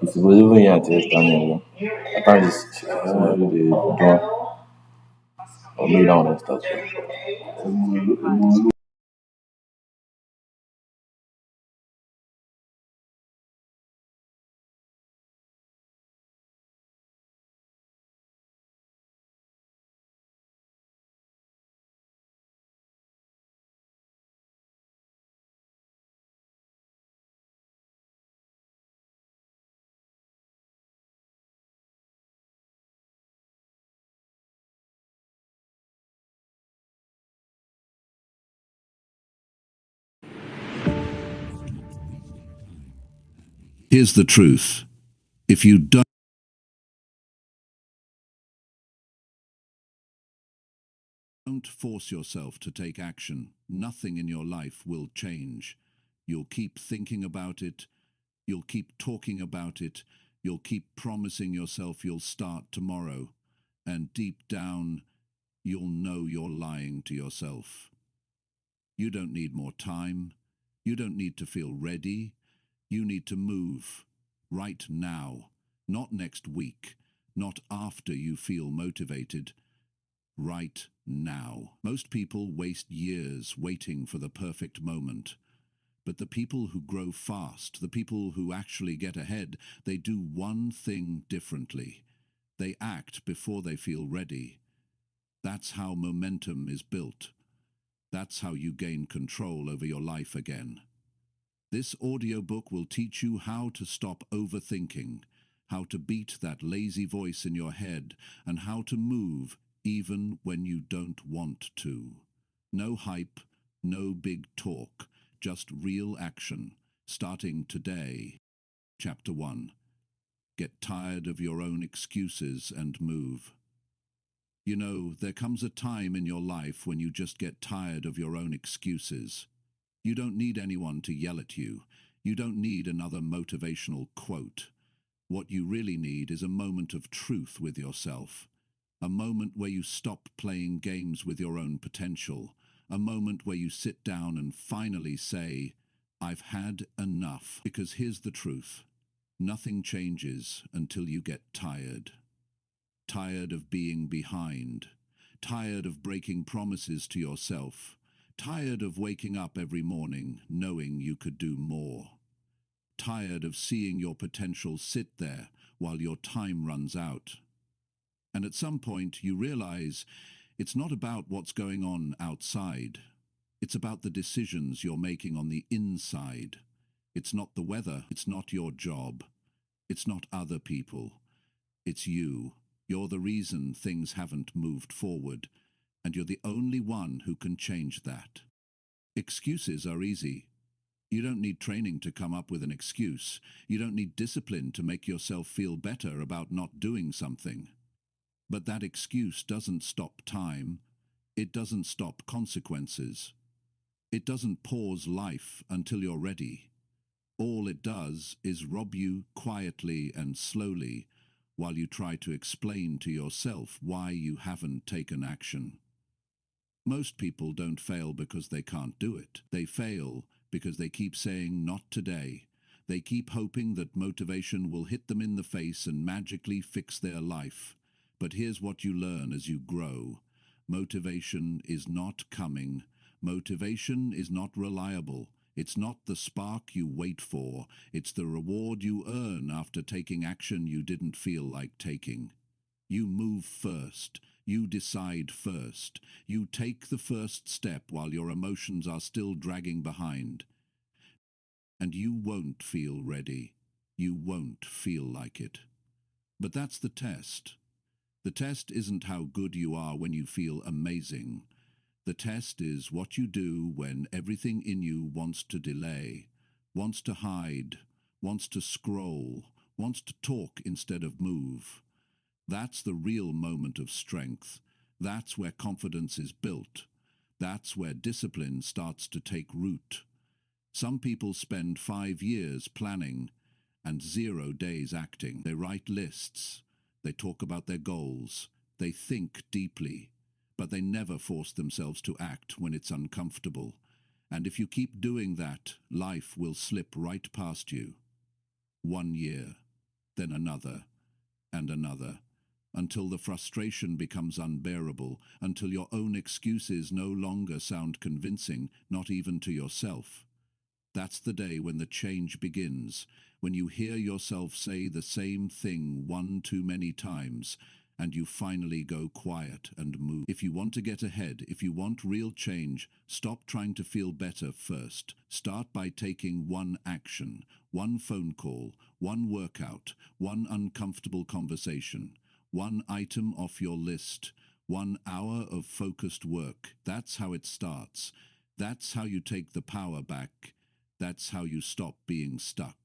Si volevo niente straniero, a parte se di John, o Milano è stato. Here's the truth. If you don't force yourself to take action, nothing in your life will change. You'll keep thinking about it, you'll keep talking about it, you'll keep promising yourself you'll start tomorrow, and deep down, you'll know you're lying to yourself. You don't need more time, you don't need to feel ready, you need to move, right now, not next week, not after you feel motivated, right now. Most people waste years waiting for the perfect moment. But the people who grow fast, the people who actually get ahead, they do one thing differently. They act before they feel ready. That's how momentum is built. That's how you gain control over your life again. This audiobook will teach you how to stop overthinking, how to beat that lazy voice in your head, and how to move even when you don't want to. No hype, no big talk, just real action, starting today. Chapter 1. Get tired of your own excuses and move. You know, there comes a time in your life when you just get tired of your own excuses. You don't need anyone to yell at you. You don't need another motivational quote. What you really need is a moment of truth with yourself. A moment where you stop playing games with your own potential. A moment where you sit down and finally say, I've had enough. Because here's the truth. Nothing changes until you get tired. Tired of being behind. Tired of breaking promises to yourself. Tired of waking up every morning knowing you could do more. Tired of seeing your potential sit there while your time runs out. And at some point you realize it's not about what's going on outside. It's about the decisions you're making on the inside. It's not the weather, it's not your job. It's not other people. It's you. You're the reason things haven't moved forward, and you're the only one who can change that. Excuses are easy. You don't need training to come up with an excuse. You don't need discipline to make yourself feel better about not doing something. But that excuse doesn't stop time. It doesn't stop consequences. It doesn't pause life until you're ready. All it does is rob you quietly and slowly while you try to explain to yourself why you haven't taken action. Most people don't fail because they can't do it. They fail because they keep saying, not today. They keep hoping that motivation will hit them in the face and magically fix their life. But here's what you learn as you grow. Motivation is not coming. Motivation is not reliable. It's not the spark you wait for. It's the reward you earn after taking action you didn't feel like taking. You move first. You decide first. You take the first step while your emotions are still dragging behind. And you won't feel ready. You won't feel like it. But that's the test. The test isn't how good you are when you feel amazing. The test is what you do when everything in you wants to delay, wants to hide, wants to scroll, wants to talk instead of move. That's the real moment of strength. That's where confidence is built. That's where discipline starts to take root. Some people spend 5 years planning and 0 days acting. They write lists. They talk about their goals. They think deeply. But they never force themselves to act when it's uncomfortable. And if you keep doing that, life will slip right past you. 1 year, then another, and another, until the frustration becomes unbearable, until your own excuses no longer sound convincing, not even to yourself. That's the day when the change begins, when you hear yourself say the same thing one too many times, and you finally go quiet and move. If you want to get ahead, if you want real change, stop trying to feel better first. Start by taking one action, one phone call, one workout, one uncomfortable conversation, one item off your list, 1 hour of focused work. That's how it starts. That's how you take the power back. That's how you stop being stuck.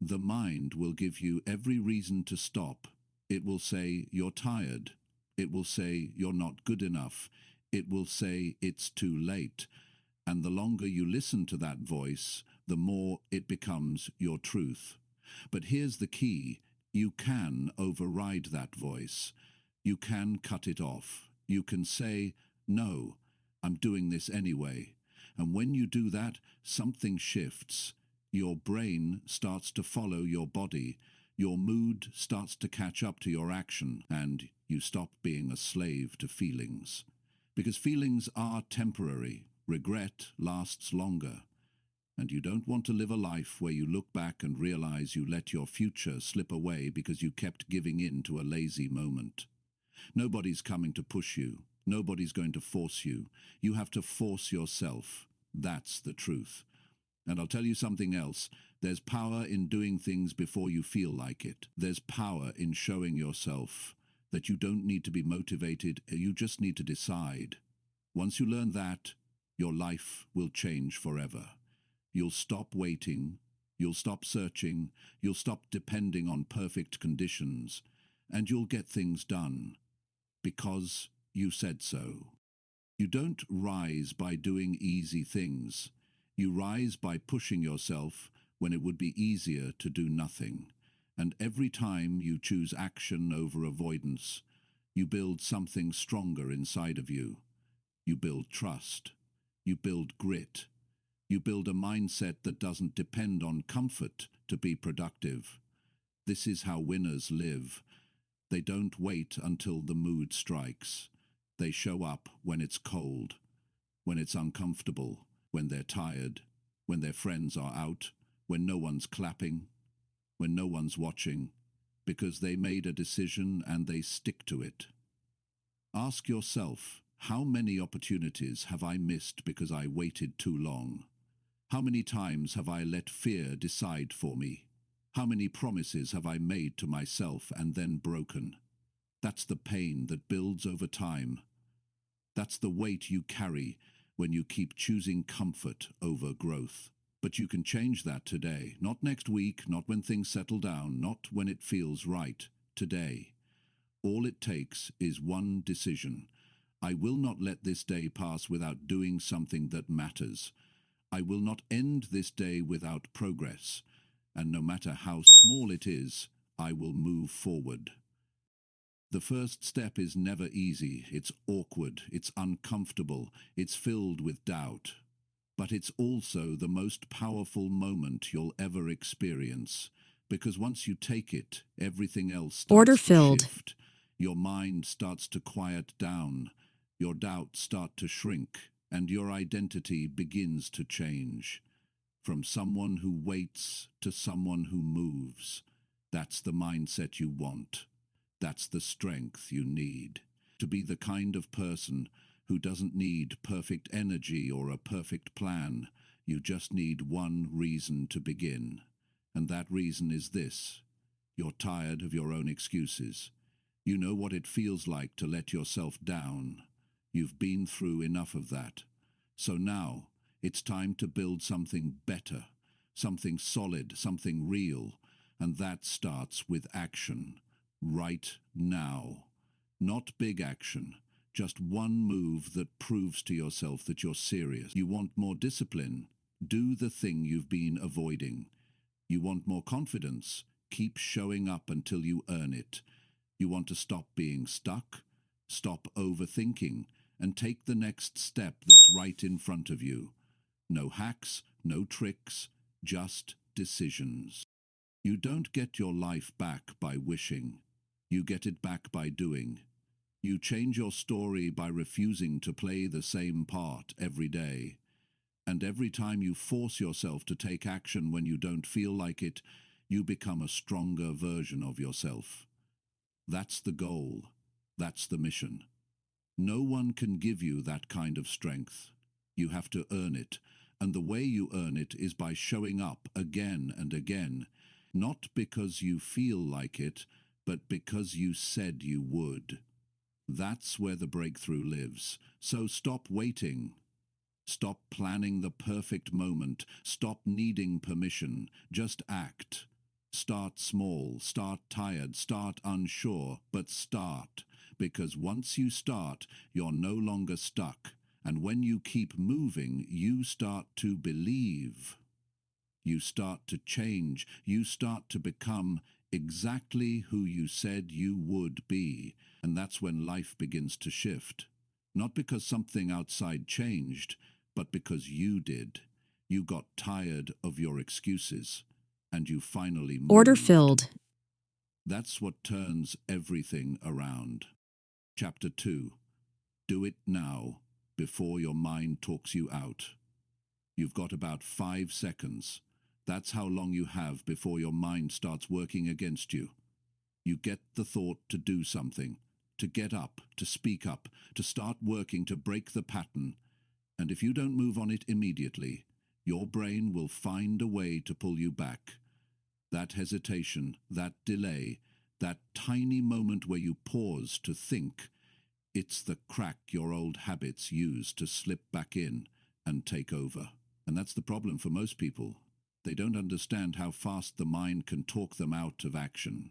The mind will give you every reason to stop. It will say you're tired. It will say you're not good enough. It will say it's too late. And the longer you listen to that voice, the more it becomes your truth. But here's the key. You can override that voice. You can cut it off. You can say, no, I'm doing this anyway. And when you do that, something shifts. Your brain starts to follow your body. Your mood starts to catch up to your action, and you stop being a slave to feelings. Because feelings are temporary. Regret lasts longer. And you don't want to live a life where you look back and realize you let your future slip away because you kept giving in to a lazy moment. Nobody's coming to push you. Nobody's going to force you. You have to force yourself. That's the truth. And I'll tell you something else. There's power in doing things before you feel like it. There's power in showing yourself that you don't need to be motivated. You just need to decide. Once you learn that, your life will change forever. You'll stop waiting. You'll stop searching. You'll stop depending on perfect conditions. And you'll get things done. Because you said so. You don't rise by doing easy things. You rise by pushing yourself when it would be easier to do nothing. And every time you choose action over avoidance, you build something stronger inside of you. You build trust. You build grit. You build a mindset that doesn't depend on comfort to be productive. This is how winners live. They don't wait until the mood strikes. They show up when it's cold, when it's uncomfortable, when they're tired, when their friends are out, when no one's clapping, when no one's watching, because they made a decision and they stick to it. Ask yourself, how many opportunities have I missed because I waited too long? How many times have I let fear decide for me? How many promises have I made to myself and then broken? That's the pain that builds over time. That's the weight you carry when you keep choosing comfort over growth. But you can change that today, not next week, not when things settle down, not when it feels right, today. All it takes is one decision. I will not let this day pass without doing something that matters. I will not end this day without progress. And no matter how small it is, I will move forward. The first step is never easy. It's awkward, it's uncomfortable, it's filled with doubt. But it's also the most powerful moment you'll ever experience. Because once you take it, everything else starts Order to filled. shift. Your mind starts to quiet down. Your doubts start to shrink. And your identity begins to change. From someone who waits to someone who moves. That's the mindset you want. That's the strength you need. To be the kind of person who doesn't need perfect energy or a perfect plan. You just need one reason to begin. And that reason is this. You're tired of your own excuses. You know what it feels like to let yourself down. You've been through enough of that. So now, it's time to build something better, something solid, something real, and that starts with action, right now. Not big action, just one move that proves to yourself that you're serious. You want more discipline? Do the thing you've been avoiding. You want more confidence? Keep showing up until you earn it. You want to stop being stuck? Stop overthinking and take the next step that's right in front of you. No hacks, no tricks, just decisions. You don't get your life back by wishing. You get it back by doing. You change your story by refusing to play the same part every day. And every time you force yourself to take action when you don't feel like it, you become a stronger version of yourself. That's the goal. That's the mission. No one can give you that kind of strength. You have to earn it, and the way you earn it is by showing up again and again, not because you feel like it, but because you said you would. That's where the breakthrough lives. So stop waiting. Stop planning the perfect moment. Stop needing permission. Just act. Start small. Start tired. Start unsure. But start. Because once you start, you're no longer stuck. And when you keep moving, you start to believe. You start to change. You start to become exactly who you said you would be. And that's when life begins to shift. Not because something outside changed, but because you did. You got tired of your excuses, and you finally moved. Order filled. That's what turns everything around. Chapter 2. Do it now, before your mind talks you out. You've got about 5 seconds. That's how long you have before your mind starts working against you. You get the thought to do something, to get up, to speak up, to start working to break the pattern. And if you don't move on it immediately, your brain will find a way to pull you back. That hesitation, that delay, that tiny moment where you pause to think, it's the crack your old habits use to slip back in and take over. And that's the problem for most people. They don't understand how fast the mind can talk them out of action.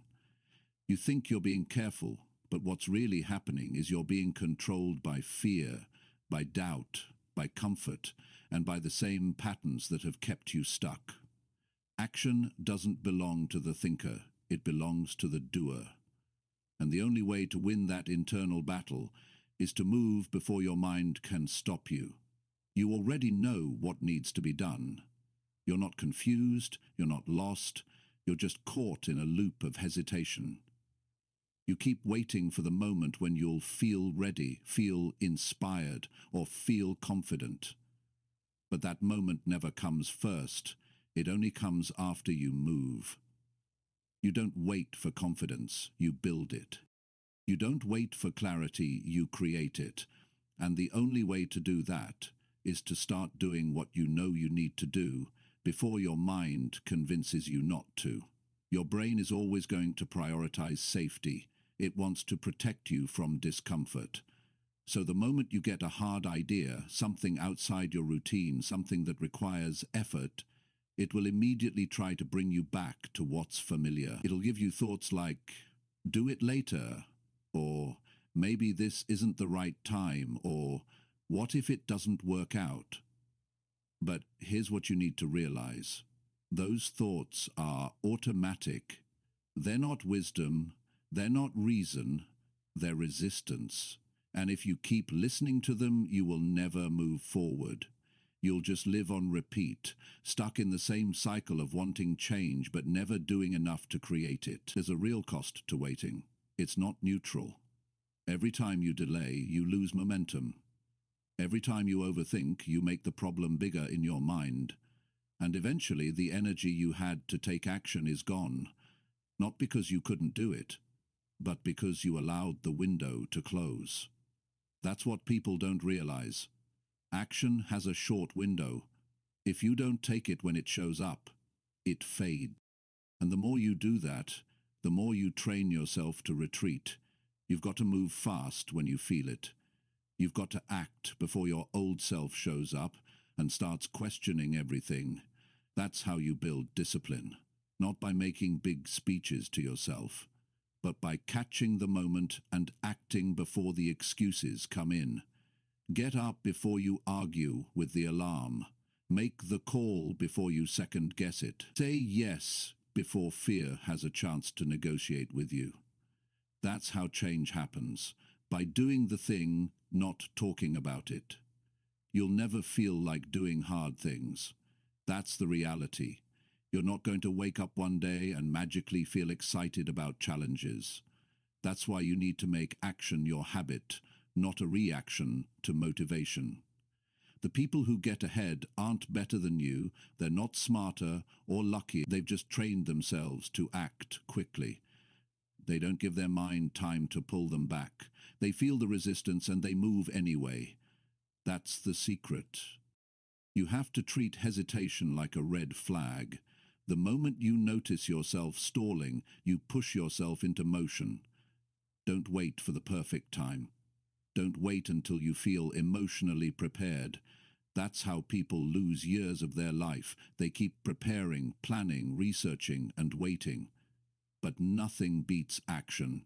You think you're being careful, but what's really happening is you're being controlled by fear, by doubt, by comfort, and by the same patterns that have kept you stuck. Action doesn't belong to the thinker, it belongs to the doer. And the only way to win that internal battle is to move before your mind can stop you. You already know what needs to be done. You're not confused, you're not lost, you're just caught in a loop of hesitation. You keep waiting for the moment when you'll feel ready, feel inspired, or feel confident. But that moment never comes first. It only comes after you move. You don't wait for confidence, you build it. You don't wait for clarity, you create it. And the only way to do that is to start doing what you know you need to do before your mind convinces you not to. Your brain is always going to prioritize safety. It wants to protect you from discomfort. So the moment you get a hard idea, something outside your routine, something that requires effort, it will immediately try to bring you back to what's familiar. It'll give you thoughts like, do it later, or maybe this isn't the right time, or what if it doesn't work out? But here's what you need to realize. Those thoughts are automatic. They're not wisdom, they're not reason, they're resistance. And if you keep listening to them, you will never move forward. You'll just live on repeat, stuck in the same cycle of wanting change but never doing enough to create it. There's a real cost to waiting. It's not neutral. Every time you delay, you lose momentum. Every time you overthink, you make the problem bigger in your mind. And eventually, the energy you had to take action is gone. Not because you couldn't do it, but because you allowed the window to close. That's what people don't realize. Action has a short window. If you don't take it when it shows up, it fades. And the more you do that, the more you train yourself to retreat. You've got to move fast when you feel it. You've got to act before your old self shows up and starts questioning everything. That's how you build discipline. Not by making big speeches to yourself, but by catching the moment and acting before the excuses come in. Get up before you argue with the alarm. Make the call before you second guess it. Say yes before fear has a chance to negotiate with you. That's how change happens, by doing the thing, not talking about it. You'll never feel like doing hard things. That's the reality. You're not going to wake up one day and magically feel excited about challenges. That's why you need to make action your habit, not a reaction to motivation. The people who get ahead aren't better than you, they're not smarter or luckier, they've just trained themselves to act quickly. They don't give their mind time to pull them back. They feel the resistance and they move anyway. That's the secret. You have to treat hesitation like a red flag. The moment you notice yourself stalling, you push yourself into motion. Don't wait for the perfect time. Don't wait until you feel emotionally prepared. That's how people lose years of their life. They keep preparing, planning, researching, and waiting. But nothing beats action.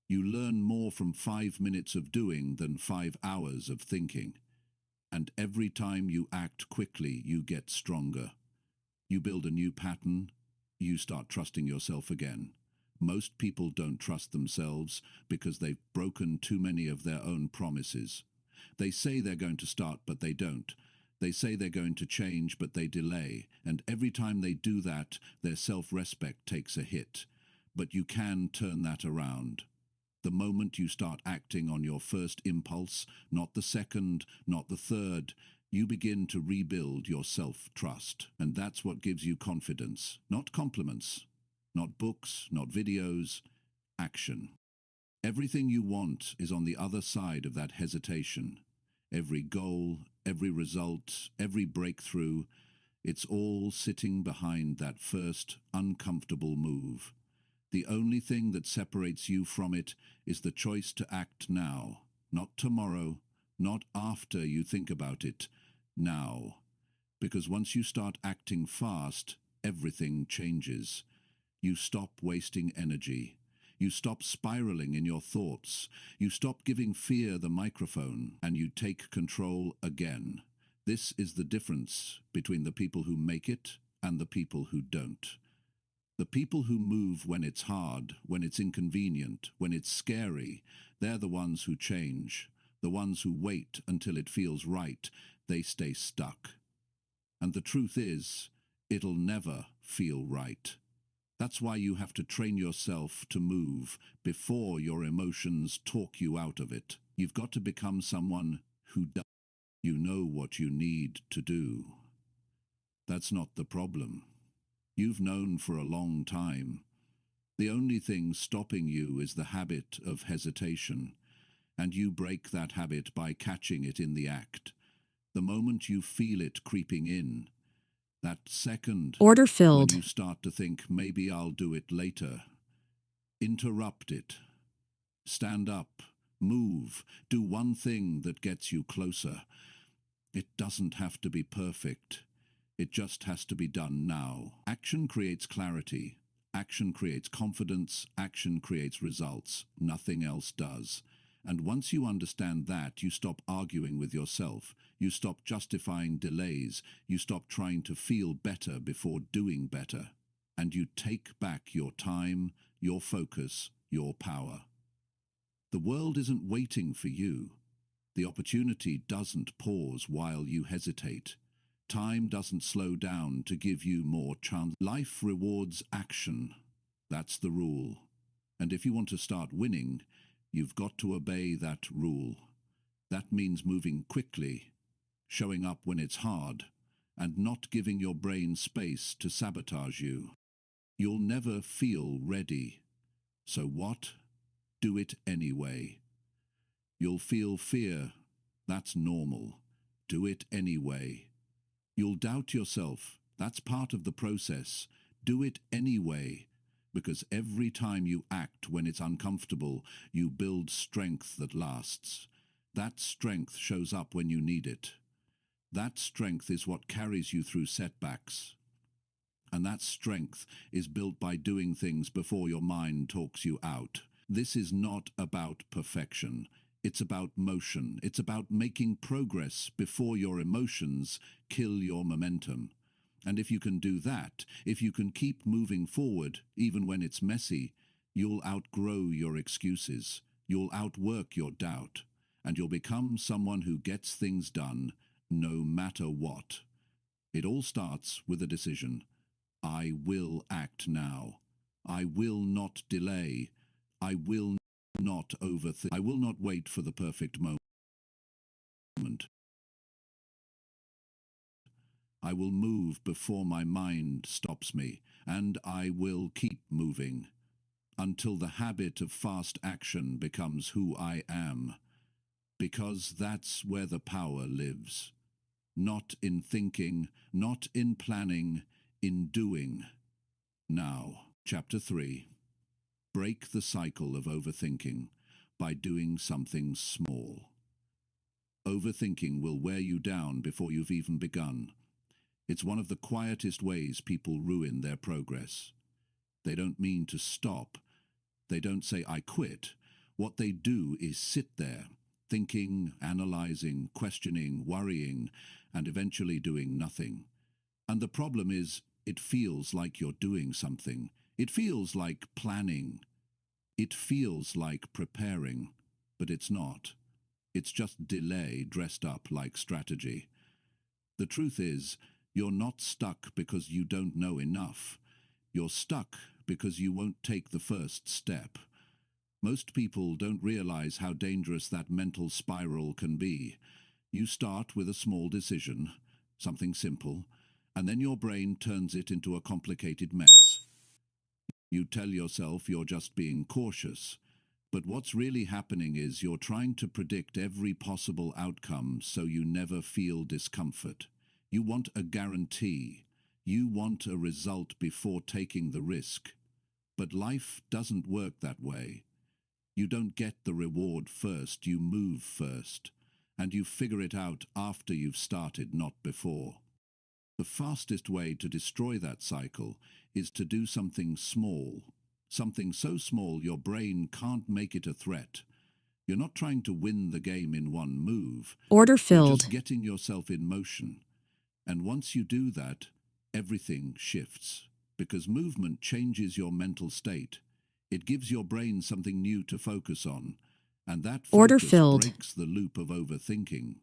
You learn more from 5 minutes of doing than 5 hours of thinking. And every time you act quickly, you get stronger. You build a new pattern, you start trusting yourself again. Most people don't trust themselves because they've broken too many of their own promises. They say they're going to start, but they don't. They say they're going to change, but they delay. And every time they do that, their self-respect takes a hit. But you can turn that around. The moment you start acting on your first impulse, not the second, not the third, you begin to rebuild your self-trust. And that's what gives you confidence, not compliments, not books, not videos, action. Everything you want is on the other side of that hesitation. Every goal, every result, every breakthrough, it's all sitting behind that first uncomfortable move. The only thing that separates you from it is the choice to act now, not tomorrow, not after you think about it, now. Because once you start acting fast, everything changes. You stop wasting energy. You stop spiraling in your thoughts. You stop giving fear the microphone, and you take control again. This is the difference between the people who make it and the people who don't. The people who move when it's hard, when it's inconvenient, when it's scary, they're the ones who change. The ones who wait until it feels right, they stay stuck. And the truth is, it'll never feel right. That's why you have to train yourself to move before your emotions talk you out of it. You've got to become someone who does. You know what you need to do. That's not the problem. You've known for a long time. The only thing stopping you is the habit of hesitation, and you break that habit by catching it in the act. The moment you feel it creeping in, that second Order when filled. you start to think, maybe I'll do it later, interrupt it. Stand up, move, do one thing that gets you closer. It doesn't have to be perfect. It just has to be done now. Action creates clarity. Action creates confidence. Action creates results. Nothing else does. And once you understand that, you stop arguing with yourself. You stop justifying delays. You stop trying to feel better before doing better. And you take back your time, your focus, your power. The world isn't waiting for you. The opportunity doesn't pause while you hesitate. Time doesn't slow down to give you more chance. Life rewards action. That's the rule. And if you want to start winning, you've got to obey that rule. That means moving quickly, showing up when it's hard, and not giving your brain space to sabotage you. You'll never feel ready. So what? Do it anyway. You'll feel fear. That's normal. Do it anyway. You'll doubt yourself. That's part of the process. Do it anyway, because every time you act when it's uncomfortable, you build strength that lasts. That strength shows up when you need it. That strength is what carries you through setbacks. And that strength is built by doing things before your mind talks you out. This is not about perfection. It's about motion. It's about making progress before your emotions kill your momentum. And if you can do that, if you can keep moving forward, even when it's messy, you'll outgrow your excuses. You'll outwork your doubt. And you'll become someone who gets things done, no matter what. It all starts with a decision. I will act now. I will not delay. I will not overthink. I will not wait for the perfect moment. I will move before my mind stops me, and I will keep moving until the habit of fast action becomes who I am, because that's where the power lives. Not in thinking, not in planning, in doing. Now, Chapter 3. Break the cycle of overthinking by doing something small. Overthinking will wear you down before you've even begun. It's one of the quietest ways people ruin their progress. They don't mean to stop. They don't say, I quit. What they do is sit there, thinking, analyzing, questioning, worrying, and eventually doing nothing. And the problem is, it feels like you're doing something. It feels like planning. It feels like preparing, but it's not. It's just delay dressed up like strategy. The truth is, you're not stuck because you don't know enough. You're stuck because you won't take the first step. Most people don't realize how dangerous that mental spiral can be. You start with a small decision, something simple, and then your brain turns it into a complicated mess. You tell yourself you're just being cautious, but what's really happening is you're trying to predict every possible outcome so you never feel discomfort. You want a guarantee. You want a result before taking the risk. But life doesn't work that way. You don't get the reward first, you move first. And you figure it out after you've started, not before. The fastest way to destroy that cycle is to do something small. Something so small your brain can't make it a threat. You're not trying to win the game in one move. Order You're filled. just getting yourself in motion. And once you do that, everything shifts. Because movement changes your mental state. It gives your brain something new to focus on. And that Order focus filled. breaks the loop of overthinking.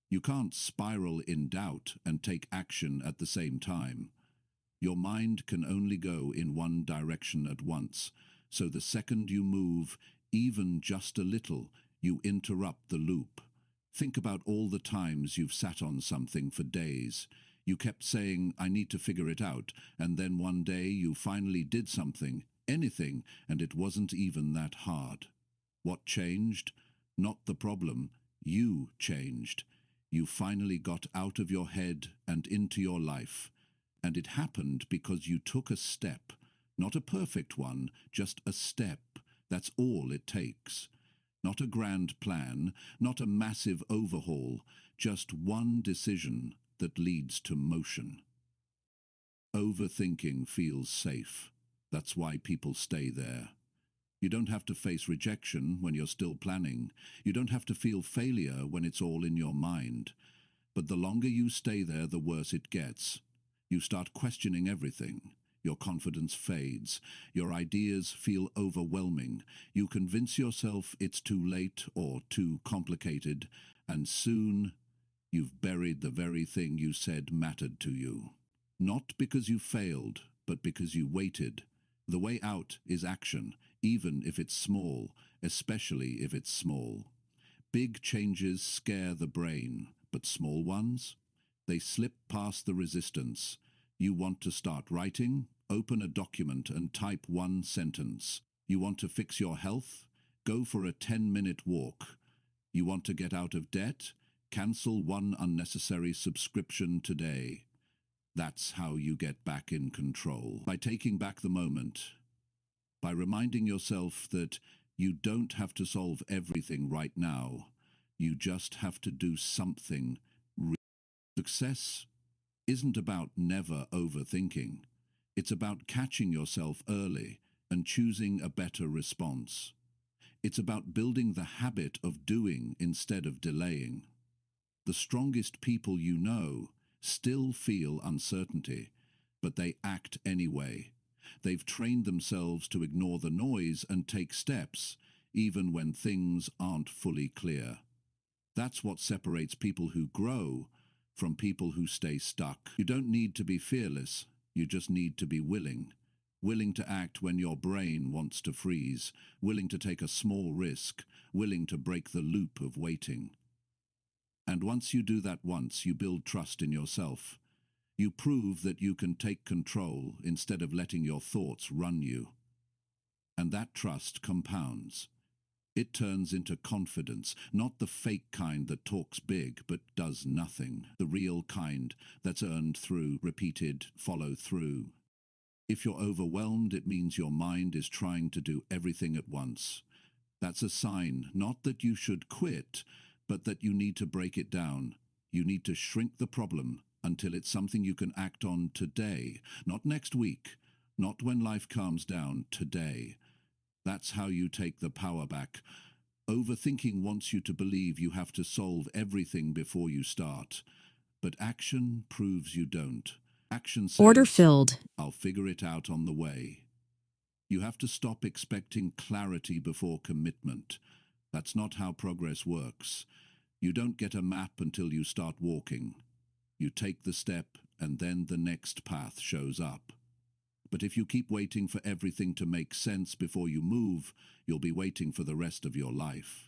You can't spiral in doubt and take action at the same time. Your mind can only go in one direction at once, so the second you move, even just a little, you interrupt the loop. Think about all the times you've sat on something for days. You kept saying, I need to figure it out, and then one day you finally did something, anything, and it wasn't even that hard. What changed? Not the problem. You changed. You finally got out of your head and into your life. And it happened because you took a step, not a perfect one, just a step. That's all it takes. Not a grand plan, not a massive overhaul, just one decision that leads to motion. Overthinking feels safe. That's why people stay there. You don't have to face rejection when you're still planning. You don't have to feel failure when it's all in your mind. But the longer you stay there, the worse it gets. You start questioning everything. Your confidence fades. Your ideas feel overwhelming. You convince yourself it's too late or too complicated, and soon you've buried the very thing you said mattered to you. Not because you failed, but because you waited. The way out is action, even if it's small, especially if it's small. Big changes scare the brain, but small ones? They slip past the resistance. You want to start writing? Open a document and type one sentence. You want to fix your health? Go for a 10-minute walk. You want to get out of debt? Cancel one unnecessary subscription today. That's how you get back in control. By taking back the moment. By reminding yourself that you don't have to solve everything right now. You just have to do something. Success isn't about never overthinking. It's about catching yourself early and choosing a better response. It's about building the habit of doing instead of delaying. The strongest people you know still feel uncertainty, but they act anyway. They've trained themselves to ignore the noise and take steps, even when things aren't fully clear. That's what separates people who grow from people who stay stuck. You don't need to be fearless. You just need to be willing. Willing to act when your brain wants to freeze, willing to take a small risk, willing to break the loop of waiting. And once you do that once, you build trust in yourself. You prove that you can take control instead of letting your thoughts run you. And that trust compounds. It turns into confidence, not the fake kind that talks big but does nothing, the real kind that's earned through repeated follow-through. If you're overwhelmed, it means your mind is trying to do everything at once. That's a sign, not that you should quit, but that you need to break it down. You need to shrink the problem until it's something you can act on today, not next week, not when life calms down, today. That's how you take the power back. Overthinking wants you to believe you have to solve everything before you start. But action proves you don't. Action says, Order filled. I'll figure it out on the way. You have to stop expecting clarity before commitment. That's not how progress works. You don't get a map until you start walking. You take the step, and then the next path shows up. But if you keep waiting for everything to make sense before you move, you'll be waiting for the rest of your life.